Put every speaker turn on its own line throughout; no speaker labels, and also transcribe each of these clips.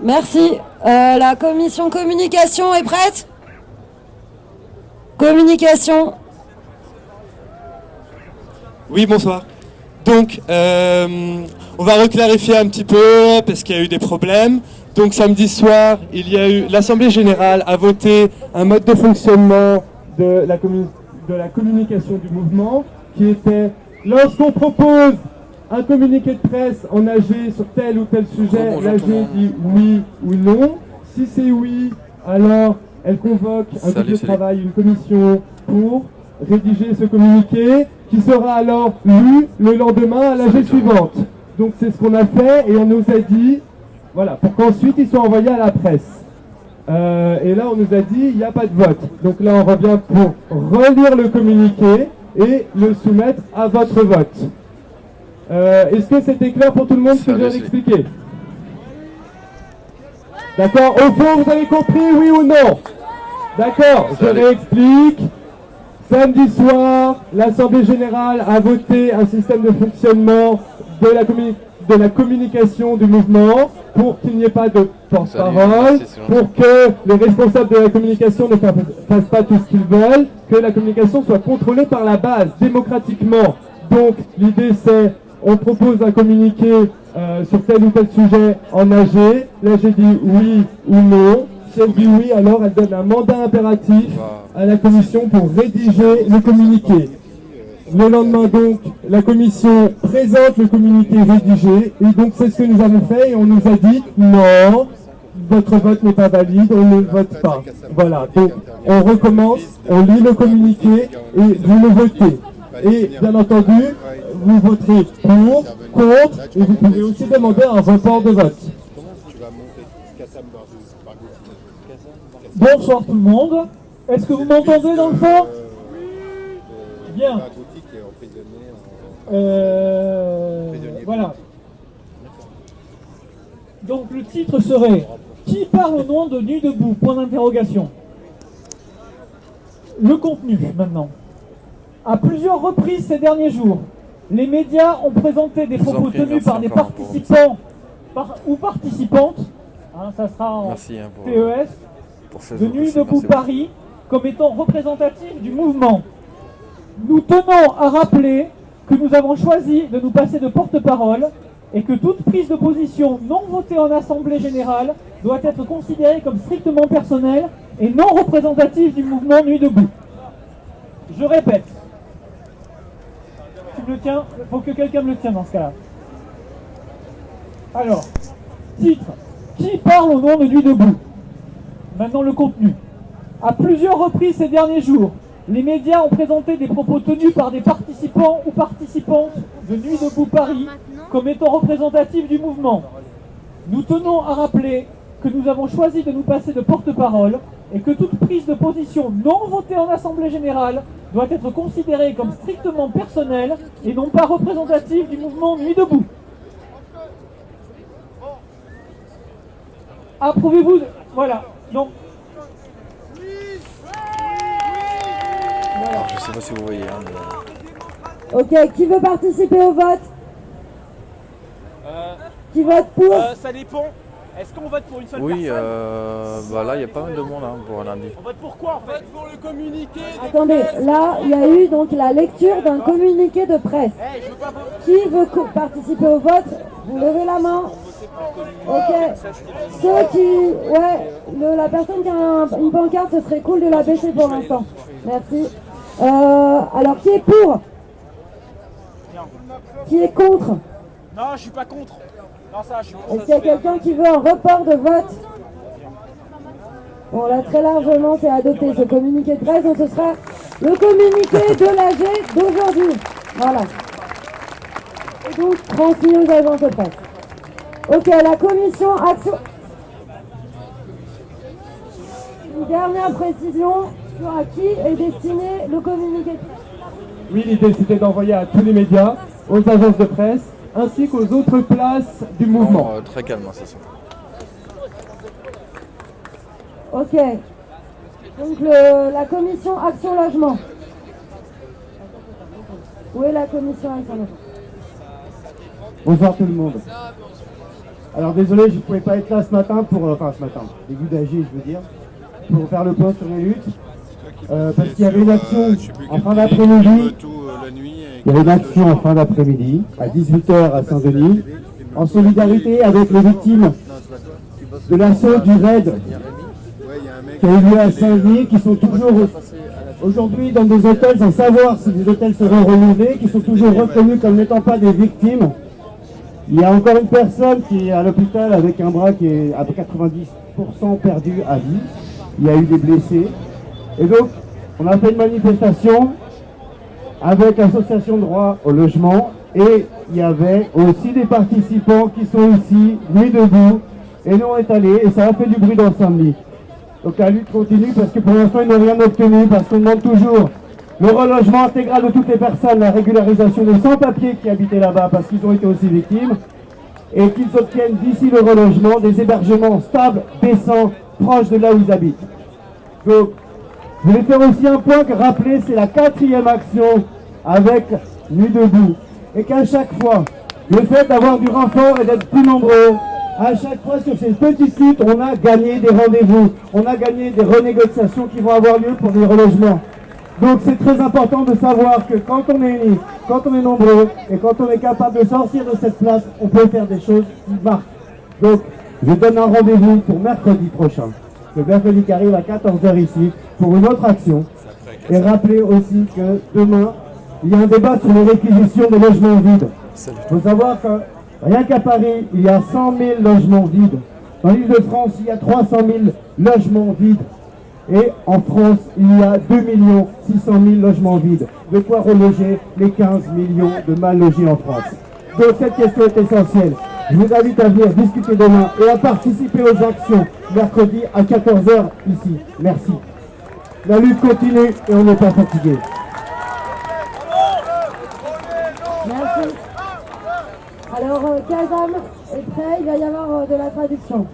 Merci. La commission communication est prête? Communication.
Oui, bonsoir. Donc, on va reclarifier un petit peu parce qu'il y a eu des problèmes. Donc, samedi soir, l'Assemblée générale a voté un mode de fonctionnement de la communication du mouvement qui était, lorsqu'on propose un communiqué de presse en AG sur tel ou tel sujet, l'AG dit oui ou non. Si c'est oui, alors elle convoque un groupe de travail, une commission pour rédiger ce communiqué qui sera alors lu le lendemain à l'AG suivante. Donc c'est ce qu'on a fait et on nous a dit, voilà, pour qu'ensuite ils soient envoyés à la presse. Et là on nous a dit, il n'y a pas de vote. Donc là on revient pour relire le communiqué et le soumettre à votre vote. Est-ce que c'était clair pour tout le monde ce que je viens d'expliquer? D'accord. Au fond, vous avez compris, oui ou non? D'accord, je réexplique. Samedi soir, l'Assemblée générale a voté un système de fonctionnement de la communication du mouvement pour qu'il n'y ait pas de porte-parole, pour que les responsables de la communication ne fassent pas tout ce qu'ils veulent, que la communication soit contrôlée par la base, démocratiquement. Donc, l'idée c'est, on propose un communiqué sur tel ou tel sujet en AG, l'AG dit oui ou non. Si elle dit oui, alors elle donne un mandat impératif à la commission pour rédiger le communiqué. Le lendemain donc, la commission présente le communiqué rédigé, et donc c'est ce que nous avons fait, et on nous a dit non, votre vote n'est pas valide, on ne vote pas. Voilà, donc on recommence, on lit le communiqué, et vous le votez. Et bien entendu, vous voterez pour, contre, et vous pouvez aussi demander un report de vote.
Bonsoir tout le monde. Est-ce que vous m'entendez dans le fond? Bien. Voilà. Donc le titre serait « Qui parle au nom de Nuit debout ?» Point d'interrogation. Le contenu maintenant. À plusieurs reprises ces derniers jours, les médias ont présenté des propos tenus par des participants ou participantes, ça sera en TES, de Nuit debout Paris, comme étant représentatifs du mouvement. Nous tenons à rappeler que nous avons choisi de nous passer de porte-parole et que toute prise de position non votée en Assemblée Générale doit être considérée comme strictement personnelle et non représentative du mouvement Nuit debout. Je répète. Tu me le tiens? Il faut que quelqu'un me le tienne dans ce cas-là. Alors, titre. Qui parle au nom de Nuit debout? Maintenant le contenu. À plusieurs reprises ces derniers jours, les médias ont présenté des propos tenus par des participants ou participantes de Nuit debout Paris comme étant représentatifs du mouvement. Nous tenons à rappeler que nous avons choisi de nous passer de porte-parole et que toute prise de position non votée en Assemblée Générale doit être considérée comme strictement personnelle et non pas représentative du mouvement Nuit debout. Approuvez-vous? Voilà. Donc,
alors, je sais pas si vous voyez. Mais...
Ok, qui veut participer au vote? Qui vote pour?
Ça dépend. Est-ce qu'on vote pour une seule
personne?
Oui,
là il y a pas mal de monde pour lundi.
On vote pour quoi en fait? On vote pour le communiqué.
Attendez, là il y a eu donc la lecture d'un communiqué de presse. Qui veut participer au vote? Vous levez la main. Ok. Ceux qui... Ouais, la personne qui a une pancarte, ce serait cool de la baisser pour l'instant. Merci. Alors qui est pour? Qui est contre?
Non, je suis pas contre. Non, ça, je suis pour.
Est-ce qu'il y a quelqu'un qui veut un report de vote? Bon, là, très largement, c'est adopté ce communiqué de presse, donc ce sera le communiqué de l'AG d'aujourd'hui. Voilà. Et donc, transmis aux agences de presse. Ok, la commission action... Une dernière précision sur à qui est destiné le communiqué de presse.
Oui, l'idée, c'était d'envoyer à tous les médias, aux agences de presse, ainsi qu'aux autres places du mouvement.
Non, très calme, c'est ça.
Ok. Donc la commission Action Logement. Où est la commission Action Logement?
Bonsoir tout le monde.
Alors désolé, je ne pouvais pas être là ce matin début d'AG je veux dire, pour faire le point sur les luttes. Parce qu'il y avait une action en fin d'après-midi. Il y avait une action en fin d'après-midi, à 18h à Saint-Denis, en solidarité avec les victimes de l'assaut du raid qui a eu lieu à Saint-Denis, qui sont toujours aujourd'hui dans des hôtels sans savoir si les hôtels seront renouvelés, qui sont toujours reconnus comme n'étant pas des victimes. Il y a encore une personne qui est à l'hôpital avec un bras qui est à 90% perdu à vie. Il y a eu des blessés. Et donc, on a fait une manifestation avec l'association droit au logement et il y avait aussi des participants qui sont ici, mis debout, et nous on est allés et ça a fait du bruit dans le samedi. Donc la lutte continue parce que pour l'instant ils n'ont rien obtenu, parce qu'on demande toujours le relogement intégral de toutes les personnes, la régularisation des sans-papiers qui habitaient là-bas parce qu'ils ont été aussi victimes, et qu'ils obtiennent d'ici le relogement des hébergements stables, décents, proches de là où ils habitent. Donc, je vais faire aussi un point que rappeler, c'est la 4e action avec Nuit debout. Et qu'à chaque fois, le fait d'avoir du renfort et d'être plus nombreux, à chaque fois sur ces petites luttes, on a gagné des rendez-vous, on a gagné des renégociations qui vont avoir lieu pour des relogements. Donc c'est très important de savoir que quand on est unis, quand on est nombreux et quand on est capable de sortir de cette place, on peut faire des choses qui marquent. Donc je donne un rendez-vous pour mercredi prochain. Le mercredi qui arrive à 14h ici pour une autre action. Et rappelez aussi que demain, il y a un débat sur les réquisitions des logements vides. Il faut savoir que rien qu'à Paris, il y a 100 000 logements vides. Dans l'Île-de-France, il y a 300 000 logements vides. Et en France, il y a 2 600 000 logements vides. De quoi reloger les 15 millions de mal logés en France. Donc cette question est essentielle. Je vous invite à venir discuter demain et à participer aux actions mercredi à 14h ici. Merci. La lutte continue et on n'est pas fatigué.
Merci. Alors, Kazam est prêt, il va y avoir de la traduction.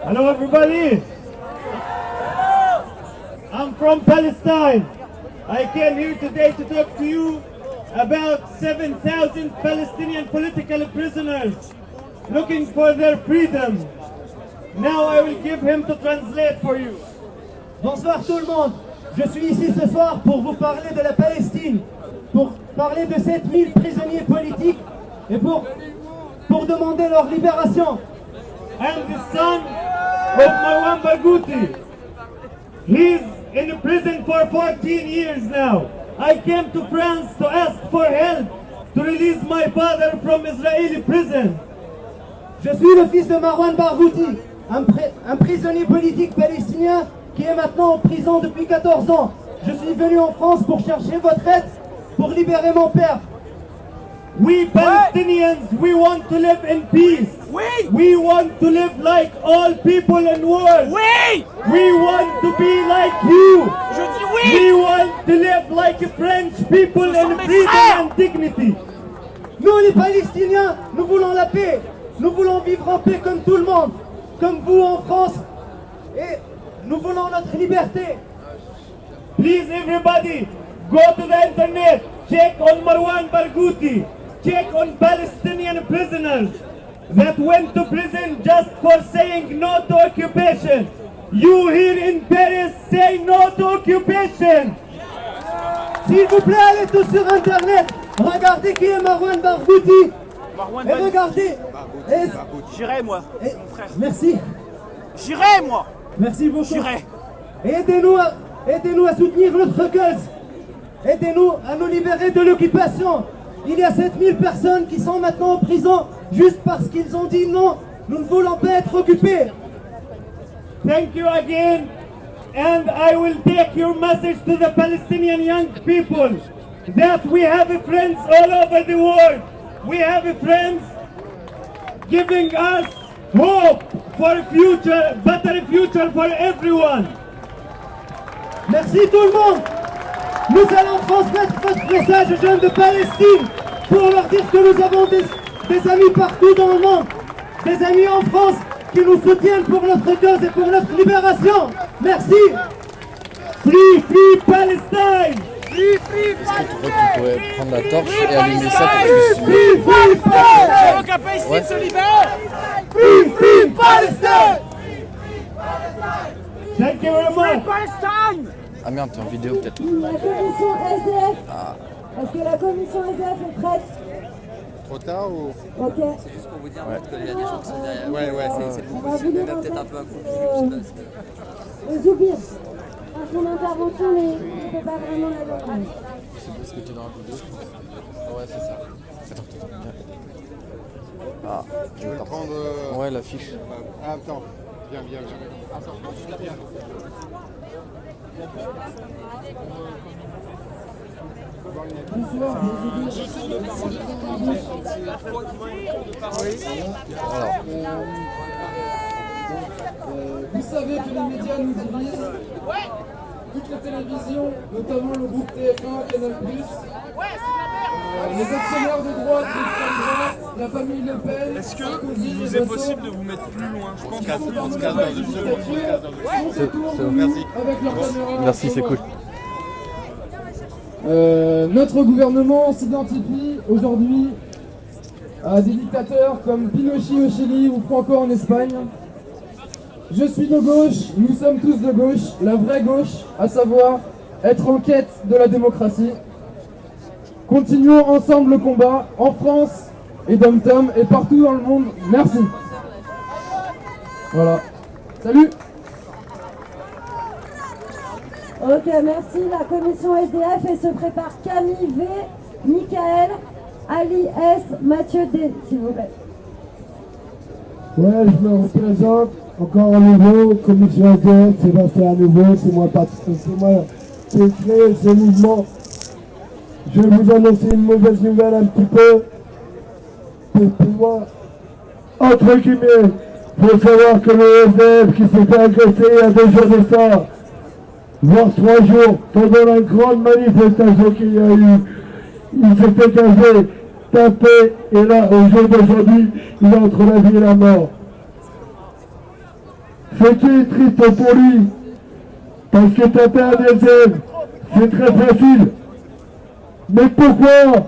Hello everybody! I'm from Palestine. I came here today to talk to you about 7,000 Palestinian political prisoners looking for their freedom. Now I will give him to translate for you.
Bonsoir tout le monde. Je suis ici ce soir pour vous parler de la Palestine, pour parler de 7000 prisonniers politiques et pour demander leur libération.
I'm the son of Marwan Barghouti. He's in prison for 14 years now. I came to France to ask for help to release my father from Israeli prison.
Je suis le fils de Marwan Barghouti, un prisonnier politique palestinien qui est maintenant en prison depuis 14 ans. Je suis venu en France pour chercher votre aide pour libérer mon père.
We Palestinians, we want to live in peace. We want to live like all people in the world. We want to be like you. We want to live like French people in freedom and dignity.
Nous les Palestiniens, nous voulons la paix. Nous voulons vivre en paix comme tout le monde, comme vous en France. Et nous voulons notre liberté.
Please everybody, go to the internet, check on Marwan Barghouti, check on Palestinian prisoners that went to prison just for saying no to occupation. You here in Paris say no to occupation.
S'il vous plaît, allez tous sur internet, regardez qui est Marwan Barghouti. Et regardez.
J'irai moi, mon frère.
Merci.
J'irai moi.
Merci beaucoup.
J'irai.
Aidez-nous à soutenir notre cause. Aidez-nous à nous libérer de l'occupation. Il y a 7000 personnes qui sont maintenant en prison juste parce qu'ils ont dit non, nous ne voulons pas être occupés.
Thank you again, and I will take your message to the Palestinian young people that we have friends all over the world. We have friends giving us hope for a future, better future for everyone.
Merci tout le monde. Nous allons transmettre votre message aux jeunes de Palestine pour leur dire que nous avons des amis partout dans le monde, des amis en France qui nous soutiennent pour notre cause et pour notre libération. Merci.
Free, free Palestine.
Est-ce que tu crois que tu pourrais prendre la torche et allumer ça pour que je puisse filmer?
Le qu'un Palestine se libère.
Thank you very much.
Palestine.
Ah merde, t'es en vidéo peut-être.
La commission SDF. Est-ce que la commission SDF est prête?
Trop tard ou...
Ok.
C'est juste pour vous dire qu'il y a des gens qui sont derrière.
Ouais,
C'est
On va
possible.
vous
Il y en
dire
a
en
peut-être un
fait,
peu un coup.
Zoubir, à son intervention, mais il ne peut pas vraiment la comprendre.
C'est parce que tu es dans la vidéo, je pense. Ouais, c'est ça. Attends. Ah,
Tu veux le prendre
ouais, l'affiche.
Ah, attends. Viens.
Vous savez que les médias nous divisent. Toutes les télévisions, notamment le groupe TF1, Canal+, les actionnaires de droite, l'extrême droite, la famille Le Pen.
Est-ce que il vous est possible de vous mettre plus loin? Je pense
Avec leur caméra.
Merci, c'est cool.
Notre gouvernement s'identifie aujourd'hui à des dictateurs comme Pinochet au Chili ou Franco en Espagne. Je suis de gauche, nous sommes tous de gauche, la vraie gauche, à savoir être en quête de la démocratie. Continuons ensemble le combat, en France et dom-tom et partout dans le monde. Merci. Voilà. Salut.
Ok, merci. La commission SDF et se prépare Camille V, Michael, Ali S, Mathieu D, s'il vous plaît.
Ouais, je me représente encore à nouveau, commission SDF, Sébastien à nouveau, c'est moi qui ai créé ce mouvement. Je vais vous annoncer une mauvaise nouvelle un petit peu. Pour pouvoir, entre guillemets, il faut savoir que le SDF qui s'est fait agresser il y a 2 jours de ça, voire 3 jours, pendant la grande manifestation qu'il y a eu, il s'est fait gazer, tapé, et là, au jour d'aujourd'hui, il est entre la vie et la mort. Ce qui est triste pour lui, parce que taper un SDF, c'est très facile. Mais pourquoi,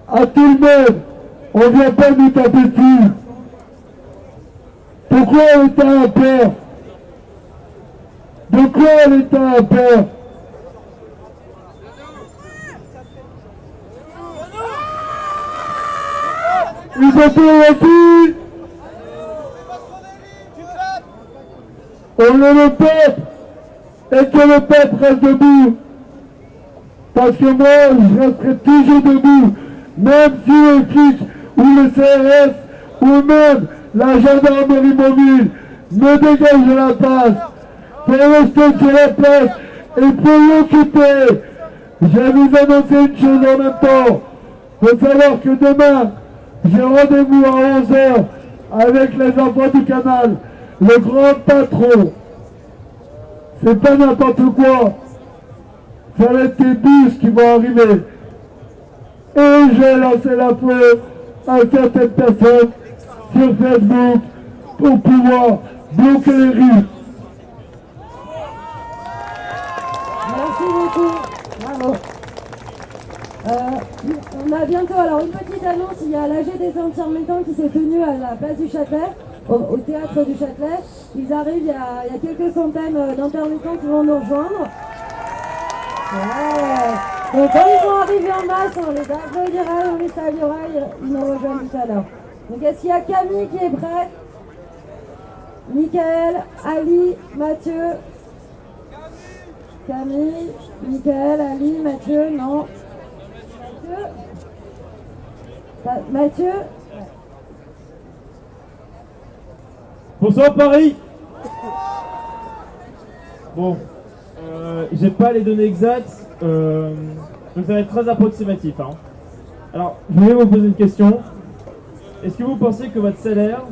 à tout le monde, on ne vient pas nous taper dessus? Pourquoi l'État a peur? De quoi l'État a peur? Ils ont peur aussi. On est le peuple, et que le peuple reste debout. Parce que moi, je resterai toujours debout, même si les flics ou le CRS ou même la gendarmerie mobile me dégage de la place pour rester sur la place et pour l'occuper. Je vais vous annoncer une chose en même temps. Il faut savoir que demain, j'ai rendez-vous à 11h avec les enfants du canal, le grand patron. C'est pas n'importe quoi. Ça va être des bus qui vont arriver. Et j'ai lancé la feu à certaines personnes sur Facebook pour pouvoir bloquer les rues.
Merci beaucoup. Bravo. On a bientôt, alors une petite annonce, il y a l'AG des intermittents qui s'est tenu à la place du Châtelet, au théâtre du Châtelet. Ils arrivent, il y a quelques centaines d'intermittents qui vont nous rejoindre. Ouais. Donc quand ils vont arriver en masse, on les applaudirait, on les saluera, ils nous rejoignent tout à l'heure. Donc est-ce qu'il y a Camille qui est prête? Michael, Ali, Mathieu. Camille, Michael, Ali, Mathieu, non. Mathieu ouais.
Bonsoir Paris. Bon, j'ai pas les données exactes, donc ça va être très approximatif. Hein. Alors, je voulais vous poser une question. Est-ce que vous pensez que votre salaire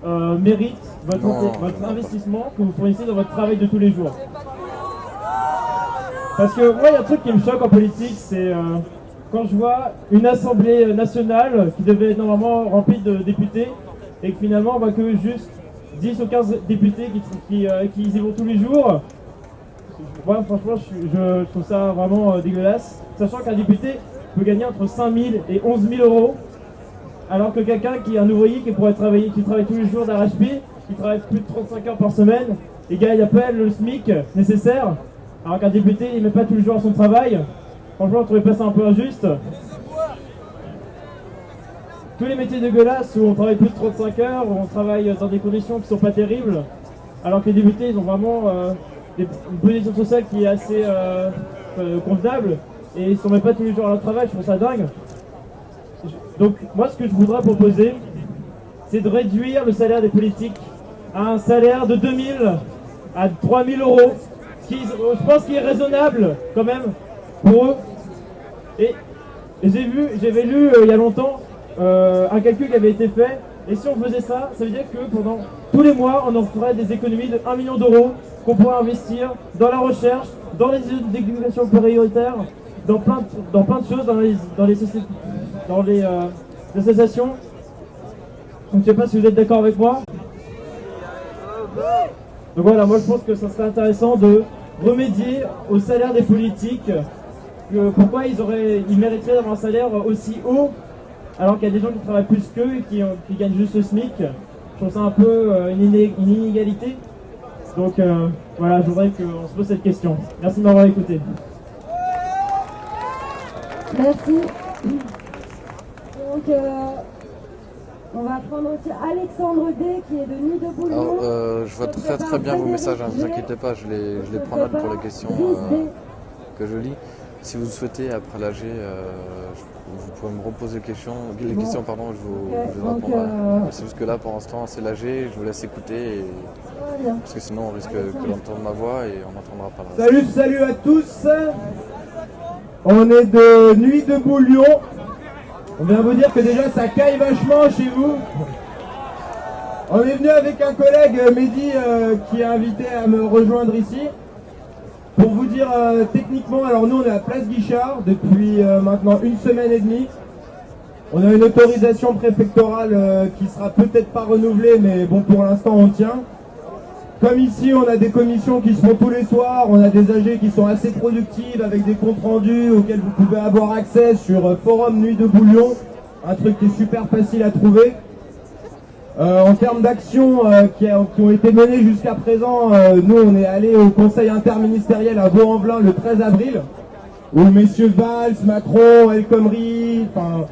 mérite votre investissement que vous fournissez dans votre travail de tous les jours? Parce que moi, il y a un truc qui me choque en politique, c'est quand je vois une assemblée nationale qui devait être normalement remplie de députés et que finalement on voit que juste 10 ou 15 députés qui y vont tous les jours. moi franchement je trouve ça vraiment dégueulasse, sachant qu'un député peut gagner entre 5 000 et 11 000 euros, alors que quelqu'un qui est un ouvrier qui travaille tous les jours d'arrache-pied, qui travaille plus de 35 heures par semaine, et gagne à peine le SMIC nécessaire, alors qu'un député il met pas tous les jours à son travail. Franchement, je trouvais pas ça un peu injuste. Tous les métiers dégueulasses où on travaille plus de 35 heures, où on travaille dans des conditions qui sont pas terribles, alors que les députés ils ont vraiment une position sociale qui est assez convenable, et ils ne sont même pas tous les jours à leur travail, je trouve ça dingue. Donc moi ce que je voudrais proposer, c'est de réduire le salaire des politiques à un salaire de 2 000 à 3 000 euros, ce qui je pense qu'il est raisonnable quand même pour eux. Et j'avais lu il y a longtemps un calcul qui avait été fait, et si on faisait ça, ça veut dire que pendant tous les mois, on en ferait des économies de 1 million d'euros qu'on pourrait investir dans la recherche, dans les éducations prioritaires, dans plein de choses, dans les sociétés, dans les associations. Donc je sais pas si vous êtes d'accord avec moi. Donc voilà, moi je pense que ça serait intéressant de remédier au salaire des politiques. Pourquoi ils mériteraient d'avoir un salaire aussi haut alors qu'il y a des gens qui travaillent plus qu'eux et qui gagnent juste le SMIC. Je trouve ça un peu une inégalité. Donc voilà, je voudrais qu'on se pose cette question. Merci de m'avoir écouté.
Merci. Donc on va prendre aussi Alexandre D qui est de Nuit debout.
Alors je vois très bien vos messages, hein, ne vous inquiétez pas, je les prends note pour les questions que je lis. Si vous souhaitez, après l'AG, vous pouvez me reposer les questions, je vous répondrai. C'est juste que là, pour l'instant, c'est l'AG, je vous laisse écouter, parce que sinon on risque que d'entendre ma voix et on n'entendra pas la reste.
Salut à tous. On est de Nuit debout Lyon. On vient vous dire que déjà ça caille vachement chez vous. On est venu avec un collègue, Mehdi, qui a invité à me rejoindre ici. Pour vous dire techniquement, alors nous on est à Place Guichard depuis maintenant 1 semaine et demie. On a une autorisation préfectorale qui sera peut-être pas renouvelée, mais bon, pour l'instant on tient. Comme ici, on a des commissions qui se font tous les soirs, on a des AG qui sont assez productives avec des comptes rendus auxquels vous pouvez avoir accès sur Forum Nuit debout Lyon, un truc qui est super facile à trouver. En termes d'actions qui ont été menées jusqu'à présent, nous on est allé au conseil interministériel à Vaux-en-Velin le 13 avril, où messieurs Valls, Macron, El Khomri, enfin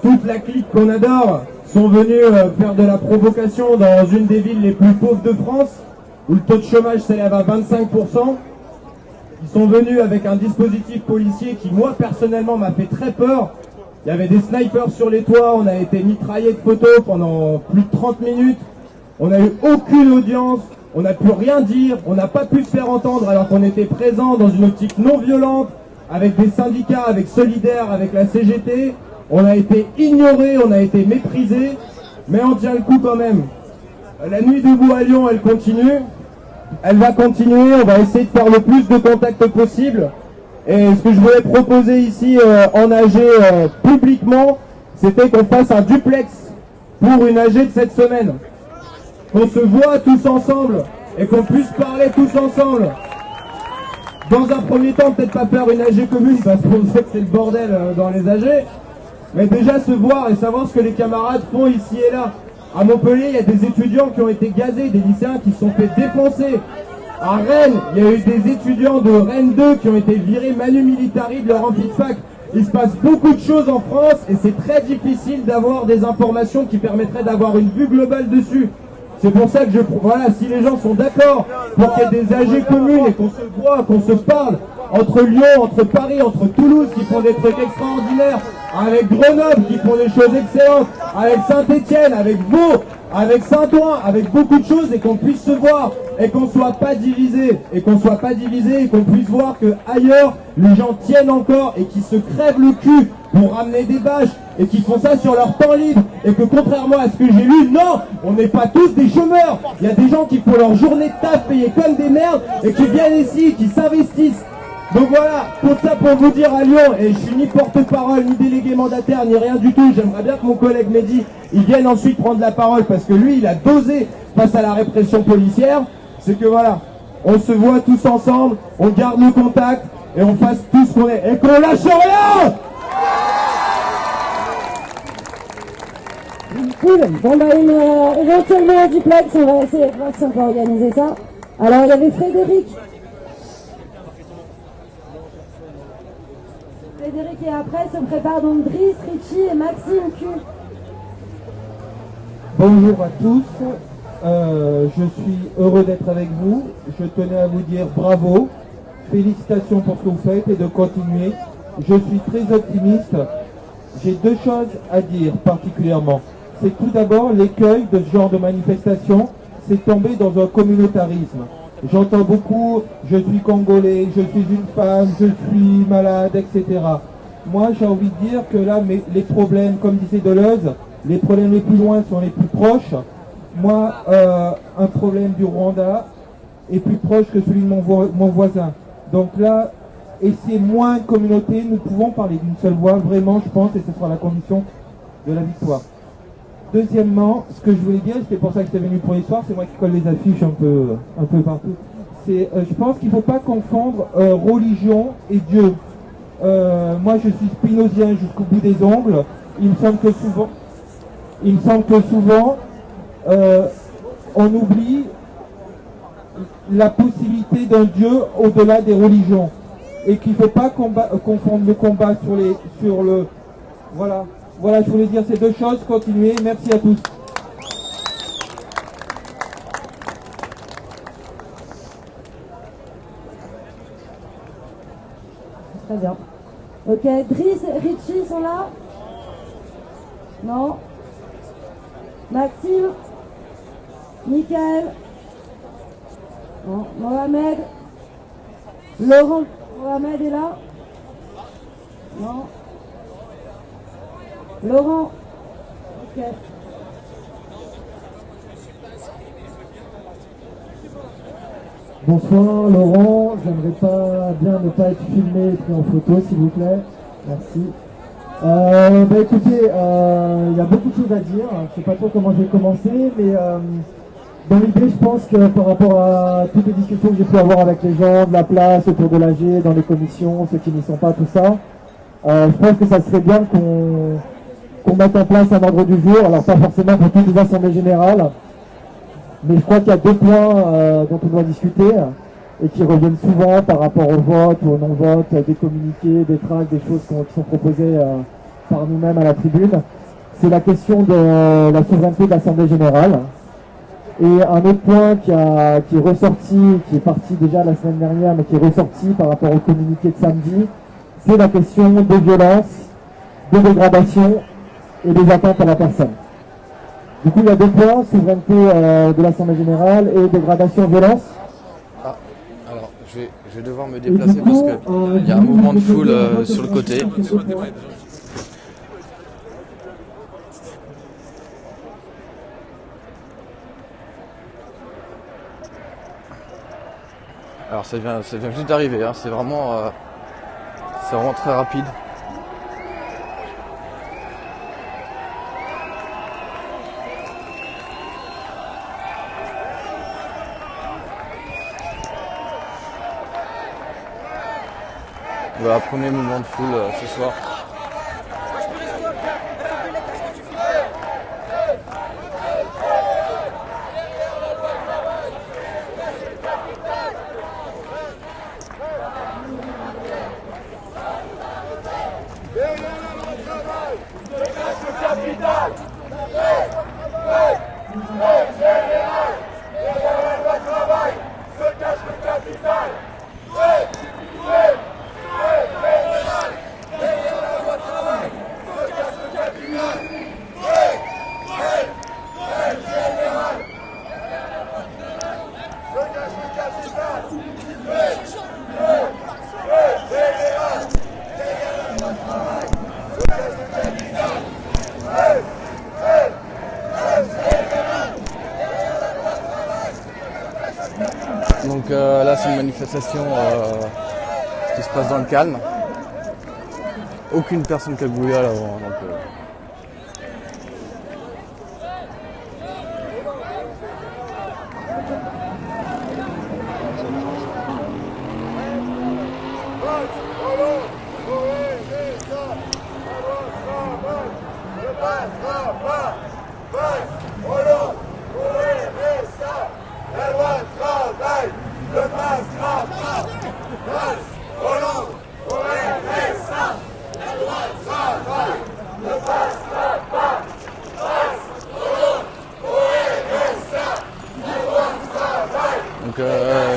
toute la clique qu'on adore, sont venus faire de la provocation dans une des villes les plus pauvres de France, où le taux de chômage s'élève à 25%. Ils sont venus avec un dispositif policier qui, moi, personnellement, m'a fait très peur. Il y avait des snipers sur les toits, on a été mitraillés de photos pendant plus de 30 minutes. On n'a eu aucune audience, on n'a pu rien dire, on n'a pas pu se faire entendre alors qu'on était présent dans une optique non violente, avec des syndicats, avec Solidaire, avec la CGT. On a été ignoré, on a été méprisé, mais on tient le coup quand même. La nuit debout à Lyon, elle continue. Elle va continuer, on va essayer de faire le plus de contacts possible. Et ce que je voulais proposer ici en AG publiquement, c'était qu'on fasse un duplex pour une AG de cette semaine. Qu'on se voit tous ensemble et qu'on puisse parler tous ensemble. Dans un premier temps, peut-être pas faire une AG commune parce qu'on sait que c'est le bordel dans les AG. Mais déjà se voir et savoir ce que les camarades font ici et là. À Montpellier, il y a des étudiants qui ont été gazés, des lycéens qui se sont fait défoncer. À Rennes, il y a eu des étudiants de Rennes 2 qui ont été virés manu militari de leur amphi de fac. Il se passe beaucoup de choses en France et c'est très difficile d'avoir des informations qui permettraient d'avoir une vue globale dessus. C'est pour ça que voilà, si les gens sont d'accord pour qu'il y ait des AG communes et qu'on se voit, qu'on se parle, entre Lyon, entre Paris, entre Toulouse qui font des trucs extraordinaires, avec Grenoble qui font des choses excellentes, avec Saint-Étienne, avec Vaud, avec Saint-Ouen, avec beaucoup de choses, et qu'on puisse se voir et qu'on soit pas divisés, et qu'on puisse voir que ailleurs les gens tiennent encore et qui se crèvent le cul pour ramener des bâches et qui font ça sur leur temps libre, et que contrairement à ce que j'ai lu, non, on n'est pas tous des chômeurs. Il y a des gens qui font leur journée de taf payés comme des merdes et qui viennent ici, qui s'investissent. Donc voilà, tout ça pour vous dire à Lyon, et je suis ni porte-parole, ni délégué mandataire, ni rien du tout. J'aimerais bien que mon collègue Mehdi, il vienne ensuite prendre la parole, parce que lui, il a dosé face à la répression policière. C'est que voilà,
on se voit tous ensemble, on garde le contact et on fasse tout ce qu'on est. Et qu'on lâche rien!
Cool. Bon bah éventuellement du Duplex, on va essayer de voir si on peut organiser ça. Alors il y avait Frédéric. Frédéric et après se prépare donc Driss, Richie et Maxime Q.
Bonjour à tous, je suis heureux d'être avec vous. Je tenais à vous dire bravo, félicitations pour ce que vous faites et de continuer. Je suis très optimiste. J'ai deux choses à dire particulièrement. C'est tout d'abord l'écueil de ce genre de manifestation, c'est tomber dans un communautarisme. J'entends beaucoup, je suis congolais, je suis une femme, je suis malade, etc. Moi, j'ai envie de dire que là, les problèmes, comme disait Deleuze, les problèmes les plus loin sont les plus proches. Moi, un problème du Rwanda est plus proche que celui de mon voisin. Donc là, et c'est moins communauté, nous pouvons parler d'une seule voix, vraiment, je pense, et ce sera la condition de la victoire. Deuxièmement, ce que je voulais dire, c'est pour ça que j'étais venu pour l'histoire, c'est moi qui colle les affiches un peu partout. C'est, je pense qu'il ne faut pas confondre religion et Dieu. Moi, je suis spinozien jusqu'au bout des ongles. Il me semble que souvent, on oublie la possibilité d'un Dieu au-delà des religions. Et qu'il ne faut pas confondre le combat sur le... Voilà. Voilà, je voulais dire ces deux choses. Continuez. Merci à tous.
Très bien. Ok, Driss, Richie sont là? Non. Maxime? Michael? Non. Mohamed? Laurent? Mohamed est là? Non. Laurent? Ok.
Bonsoir Laurent, j'aimerais pas bien ne pas être filmé et pris en photo s'il vous plaît. Merci. Écoutez, il y a beaucoup de choses à dire, je sais pas trop comment je vais commencer, mais dans l'idée je pense que par rapport à toutes les discussions que j'ai pu avoir avec les gens de la place, autour de l'AG, dans les commissions, ceux qui n'y sont pas, tout ça, je pense que ça serait bien qu'on mette en place un ordre du jour, alors pas forcément pour toutes les assemblées générales, mais je crois qu'il y a deux points dont on doit discuter et qui reviennent souvent par rapport au vote ou au non-vote, des communiqués, des tracts, des choses qui sont proposées par nous-mêmes à la tribune. C'est la question de la souveraineté de l'Assemblée générale. Et un autre point qui est ressorti, qui est parti déjà la semaine dernière, mais qui est ressorti par rapport au communiqué de samedi, c'est la question des violences, des dégradations et des atteintes à la personne. Du coup, il y a deux points, souveraineté de l'Assemblée générale et dégradation violence.
Ah, alors je vais devoir me déplacer coup, parce qu'il y a un mouvement de foule sur le côté. Alors ça vient juste d'arriver, hein, c'est vraiment très rapide. Voilà, premier mouvement de foule ce soir. Donc là c'est une manifestation qui se passe dans le calme. Aucune personne cagoulée là-bas. Donc,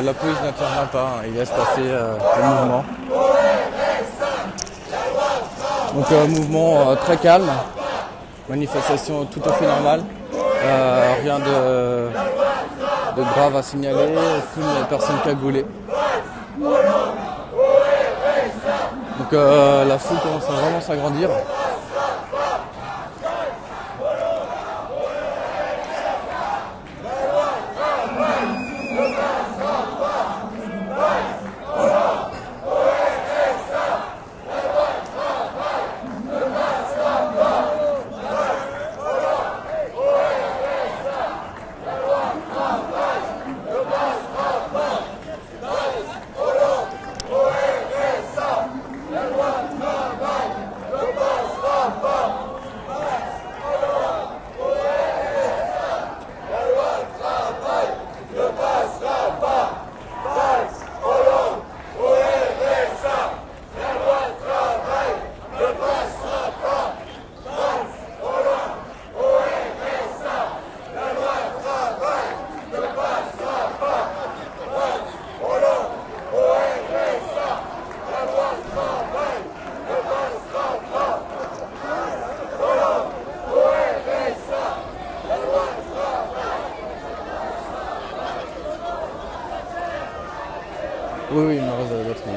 la police n'intervient pas, hein, il laisse passer le mouvement. Donc mouvement très calme, manifestation tout à fait normale, rien de grave à signaler, aucune personne cagoulée. Donc la foule commence à vraiment s'agrandir. Oui, il me reste de la batterie.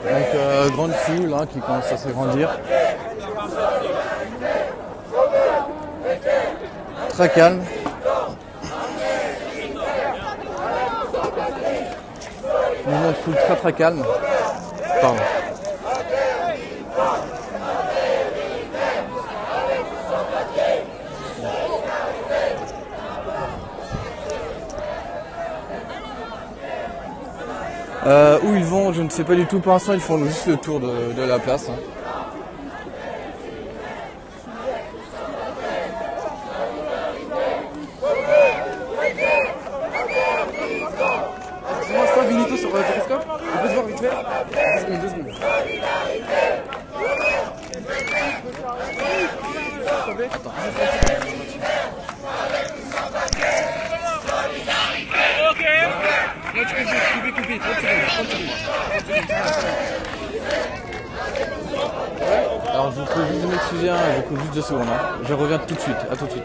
Donc grande foule hein, qui commence à s'agrandir. Très calme. Mouvement de foule très calme. Pardon. Où ils vont, je ne sais pas du tout. Pour l'instant, ils font juste le tour de la place. Hein.
Excuse-moi, c'est pas Benito sur le télescope? On peut se voir vite fait? 2 secondes.
Alors je vous prie juste de m'excuser, je coupe juste 2 secondes. Hein. Je reviens tout de suite, à tout de suite.